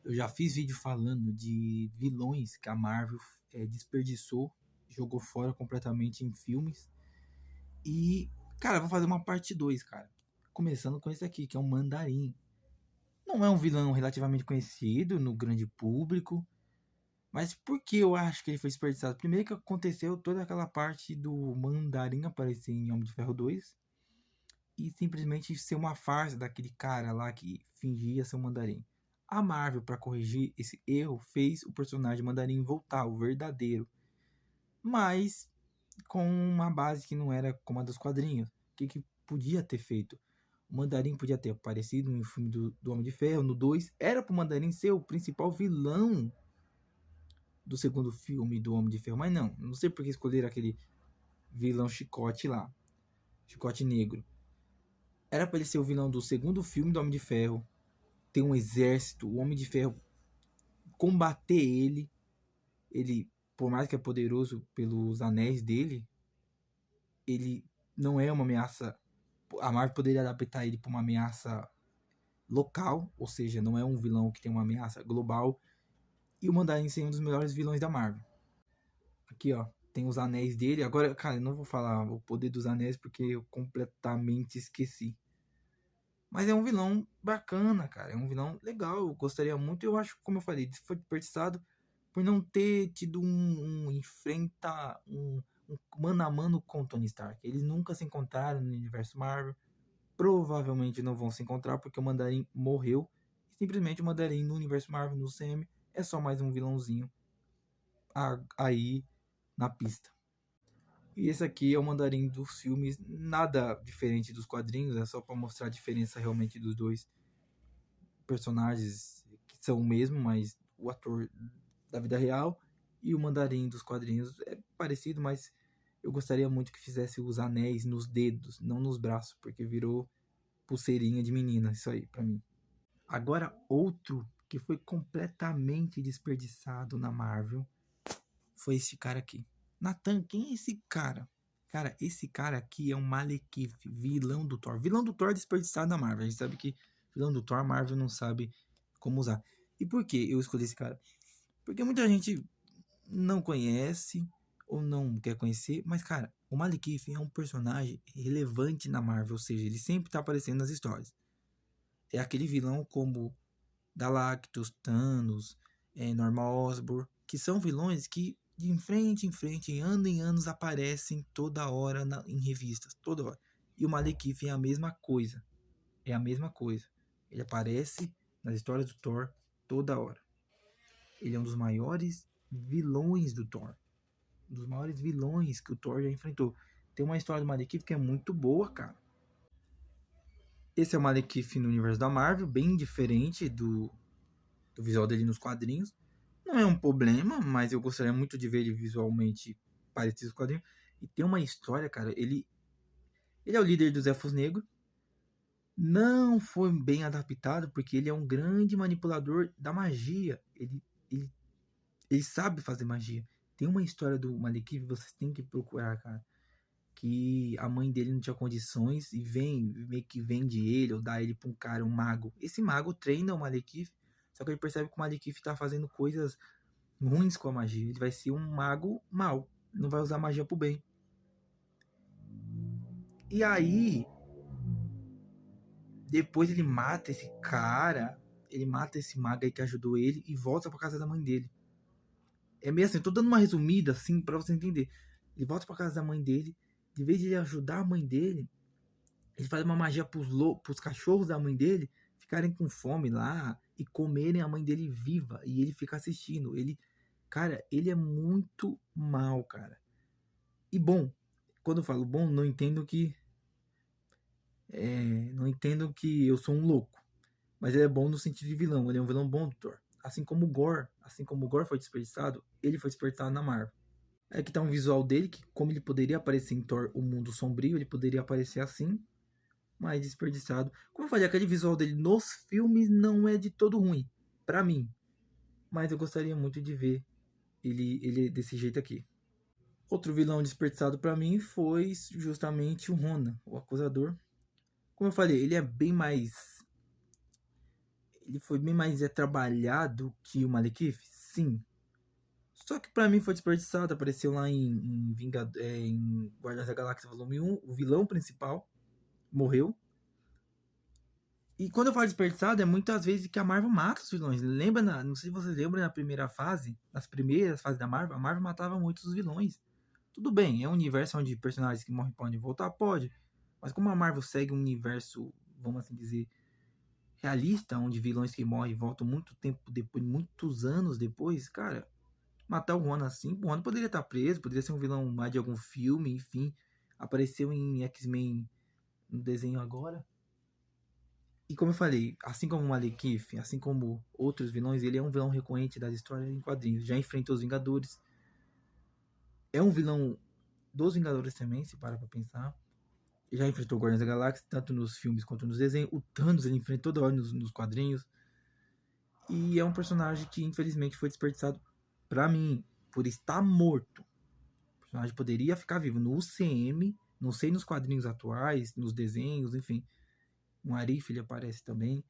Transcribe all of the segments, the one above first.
Eu já fiz vídeo falando de vilões que a Marvel desperdiçou, jogou fora completamente em filmes. E, cara, vou fazer uma parte 2, cara. Começando com esse aqui, que é o Mandarim. Não é um vilão relativamente conhecido no grande público, mas por que eu acho que ele foi desperdiçado? Primeiro que aconteceu toda aquela parte do Mandarim aparecer em Homem de Ferro 2 e simplesmente ser uma farsa daquele cara lá que fingia ser um Mandarim. A Marvel, para corrigir esse erro, fez o personagem Mandarim voltar, o verdadeiro, mas com uma base que não era como a dos quadrinhos. O que podia ter feito? O Mandarim podia ter aparecido no filme do Homem de Ferro, no 2. Era pro Mandarim ser o principal vilão do segundo filme do Homem de Ferro, mas não. Não sei por que escolheram aquele vilão Chicote lá. Chicote Negro. Era para ele ser o vilão do segundo filme do Homem de Ferro. Ter um exército, o Homem de Ferro combater ele. Ele, por mais que é poderoso pelos anéis dele, ele não é uma ameaça. A Marvel poderia adaptar ele para uma ameaça local, ou seja, não é um vilão que tem uma ameaça global. E o Mandarim ser um dos melhores vilões da Marvel. Aqui, ó, tem os anéis dele. Agora, cara, eu não vou falar o poder dos anéis porque eu completamente esqueci. Mas é um vilão bacana, cara. É um vilão legal. Eu gostaria muito. Eu acho, como eu falei, foi desperdiçado por não ter tido um mano a mano com o Tony Stark. Eles nunca se encontraram no universo Marvel. Provavelmente não vão se encontrar porque o Mandarim morreu. E simplesmente o Mandarim no universo Marvel, no CM, é só mais um vilãozinho aí na pista. E esse aqui é o Mandarim dos filmes, nada diferente dos quadrinhos, é só para mostrar a diferença realmente dos dois personagens que são o mesmo, mas o ator da vida real e o Mandarim dos quadrinhos é parecido, mas eu gostaria muito que fizesse os anéis nos dedos, não nos braços, porque virou pulseirinha de menina, isso aí pra mim. Agora outro que foi completamente desperdiçado na Marvel foi esse cara aqui. Nathan, quem é esse cara? Cara, esse cara aqui é um Malekith, vilão do Thor. Vilão do Thor desperdiçado na Marvel. A gente sabe que vilão do Thor, a Marvel não sabe como usar. E por que eu escolhi esse cara? Porque muita gente não conhece ou não quer conhecer, mas cara, o Malekith é um personagem relevante na Marvel, ou seja, ele sempre tá aparecendo nas histórias. É aquele vilão como Galactus, Thanos, Norman Osborn, que são vilões que de em frente, ano em anos aparecem toda hora em revistas, toda hora. E o Malekith é a mesma coisa. É a mesma coisa. Ele aparece nas histórias do Thor toda hora. Ele é um dos maiores vilões do Thor. Um dos maiores vilões que o Thor já enfrentou. Tem uma história do Malekith que é muito boa, cara. Esse é o Malekith no universo da Marvel, bem diferente do visual dele nos quadrinhos. Não é um problema, mas eu gostaria muito de ver ele visualmente parecido com o quadrinho. E tem uma história, cara, ele é o líder dos Elfos Negros. Não foi bem adaptado porque ele é um grande manipulador da magia. Ele, ele sabe fazer magia. Tem uma história do Malekith que vocês têm que procurar, cara. Que a mãe dele não tinha condições e meio que vende ele ou dá ele pra um cara, um mago. Esse mago treina o Malekith, só que ele percebe que o Malekith tá fazendo coisas ruins com a magia. Ele vai ser um mago mau. Não vai usar magia pro bem. E aí, depois ele mata esse cara. Ele mata esse mago aí que ajudou ele e volta pra casa da mãe dele. É meio assim, tô dando uma resumida assim pra você entender. Ele volta pra casa da mãe dele. De vez de ele ajudar a mãe dele, ele faz uma magia pros cachorros da mãe dele ficarem com fome lá e comerem a mãe dele viva. E ele fica assistindo. Cara, ele é muito mal, cara. E bom, quando eu falo bom, não entendo que eu sou um louco. Mas ele é bom no sentido de vilão. Ele é um vilão bom do Thor. Assim como o Gore foi desperdiçado, ele foi desperdiçado na Marvel. É que tá um visual dele que, como ele poderia aparecer em Thor, o Mundo Sombrio, ele poderia aparecer assim, mas desperdiçado. Como eu falei, aquele visual dele nos filmes não é de todo ruim, pra mim. Mas eu gostaria muito de ver ele desse jeito aqui. Outro vilão desperdiçado pra mim foi justamente o Ronan, o Acusador. Como eu falei, ele é bem mais. ele foi bem mais trabalhado que o Malekith? Sim. Só que pra mim foi desperdiçado. Apareceu lá em Guardiões da Galáxia Volume 1, o vilão principal morreu. E quando eu falo desperdiçado, é muitas vezes que a Marvel mata os vilões. Não sei se vocês lembram na primeira fase, nas primeiras fases da Marvel, a Marvel matava muitos vilões. Tudo bem, é um universo onde personagens que morrem podem voltar? Pode. Mas como a Marvel segue um universo, vamos assim dizer, realista, onde vilões que morrem voltam muito tempo depois, muitos anos depois, cara, matar o Juan assim, o Juan poderia estar preso, poderia ser um vilão mais de algum filme, enfim. Apareceu em X-Men no desenho agora. E como eu falei, assim como o Malekith, assim como outros vilões, ele é um vilão recorrente das histórias em quadrinhos. Já enfrentou os Vingadores. É um vilão dos Vingadores também, se para pra pensar. Já enfrentou Guardiões da Galáxia, tanto nos filmes quanto nos desenhos. O Thanos ele enfrentou toda hora nos quadrinhos. E é um personagem que infelizmente foi desperdiçado pra mim, por estar morto. O personagem poderia ficar vivo no UCM, não sei nos quadrinhos atuais, nos desenhos, enfim. Um Arif ele aparece também.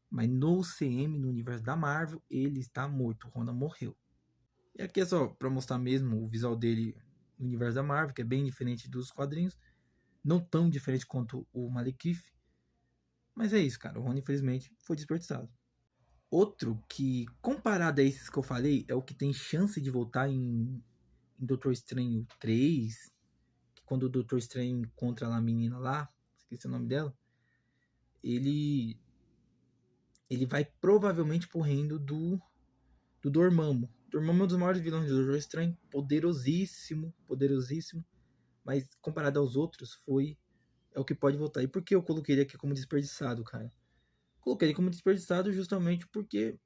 Mas no UCM, no universo da Marvel, ele está morto. O Ronan morreu. E aqui é só pra mostrar mesmo o visual dele no universo da Marvel, que é bem diferente dos quadrinhos. Não tão diferente quanto o Malekith. Mas é isso, cara. O Ronan, infelizmente, foi desperdiçado. Outro que, comparado a esses que eu falei, é o que tem chance de voltar em Doutor Estranho 3. Que quando o Doutor Estranho encontra lá a menina lá, esqueci o nome dela, ele vai provavelmente pro reino do Dormammu. Dormammu é um dos maiores vilões do Doutor Estranho, poderosíssimo, poderosíssimo, mas comparado aos outros, é o que pode voltar. E por que eu coloquei ele aqui como desperdiçado, cara? Coloquei ele como desperdiçado justamente porque,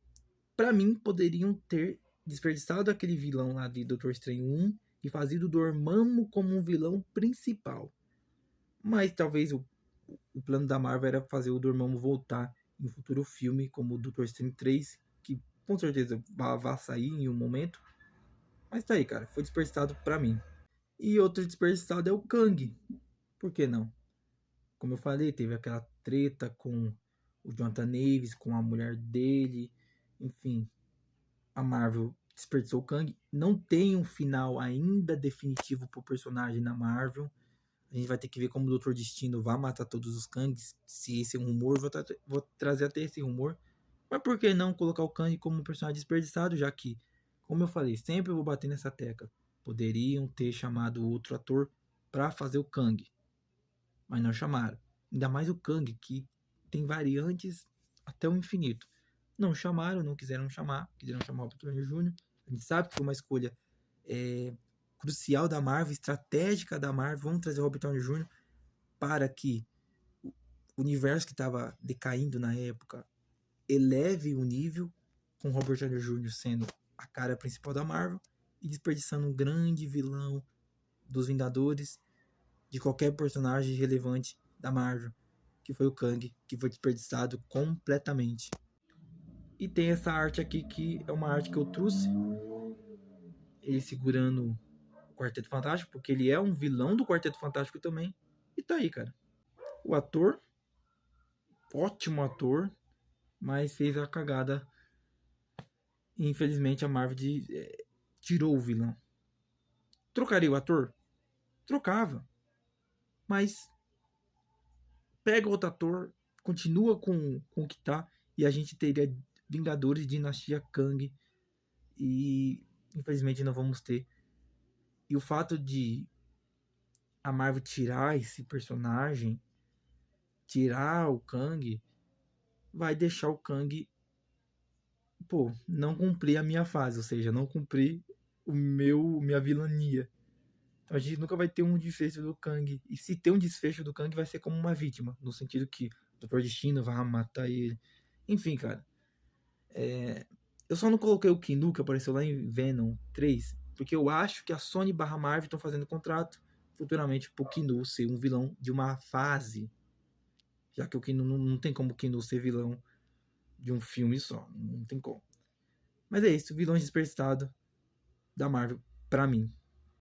pra mim, poderiam ter desperdiçado aquele vilão lá de Doutor Estranho 1 e fazido o Dormammu como um vilão principal. Mas talvez o plano da Marvel era fazer o Dormammu voltar em um futuro filme, como o Doutor Estranho 3, que com certeza vai sair em um momento. Mas tá aí, cara. Foi desperdiçado pra mim. E outro desperdiçado é o Kang. Por que não? Como eu falei, teve aquela treta com o Jonathan Davis, com a mulher dele. Enfim, a Marvel desperdiçou o Kang. Não tem um final ainda definitivo pro personagem na Marvel. A gente vai ter que ver como o Doutor Destino vai matar todos os Kangs. Se esse é um rumor, vou trazer até esse rumor. Mas por que não colocar o Kang como um personagem desperdiçado, já que, como eu falei, sempre eu vou bater nessa tecla. Poderiam ter chamado outro ator para fazer o Kang, mas não chamaram. Ainda mais o Kang, que tem variantes até o infinito. Não chamaram, não quiseram chamar o Robert Downey Jr. A gente sabe que foi uma escolha crucial da Marvel, estratégica da Marvel. Vamos trazer o Robert Downey Jr. para que o universo que estava decaindo na época eleve o nível, com Robert Downey Jr. sendo a cara principal da Marvel e desperdiçando um grande vilão dos Vingadores, de qualquer personagem relevante da Marvel, que foi o Kang, que foi desperdiçado completamente. E tem essa arte aqui, que é uma arte que eu trouxe, ele segurando o Quarteto Fantástico, porque ele é um vilão do Quarteto Fantástico também. E tá aí, cara. O ator, ótimo ator, mas fez a cagada. E infelizmente a Marvel tirou o vilão. Trocaria o ator? Trocava. Mas pega outro ator, continua com o que tá, e a gente teria Vingadores, Dinastia Kang. E infelizmente não vamos ter. E o fato de a Marvel tirar esse personagem, tirar o Kang, vai deixar o Kang, não cumprir a minha fase, ou seja, não cumprir minha vilania. Então a gente nunca vai ter um desfecho do Kang. E se ter um desfecho do Kang, vai ser como uma vítima, no sentido que o Dr. Destino vai matar ele. Enfim, cara. Eu só não coloquei o Kinu, que apareceu lá em Venom 3, porque eu acho que a Sony barra Marvel estão fazendo contrato futuramente pro Kinu ser um vilão de uma fase. Já que o Kinu não tem como o Kinu ser vilão de um filme só. Não tem como. Mas é isso, vilões desperdiçados da Marvel, pra mim.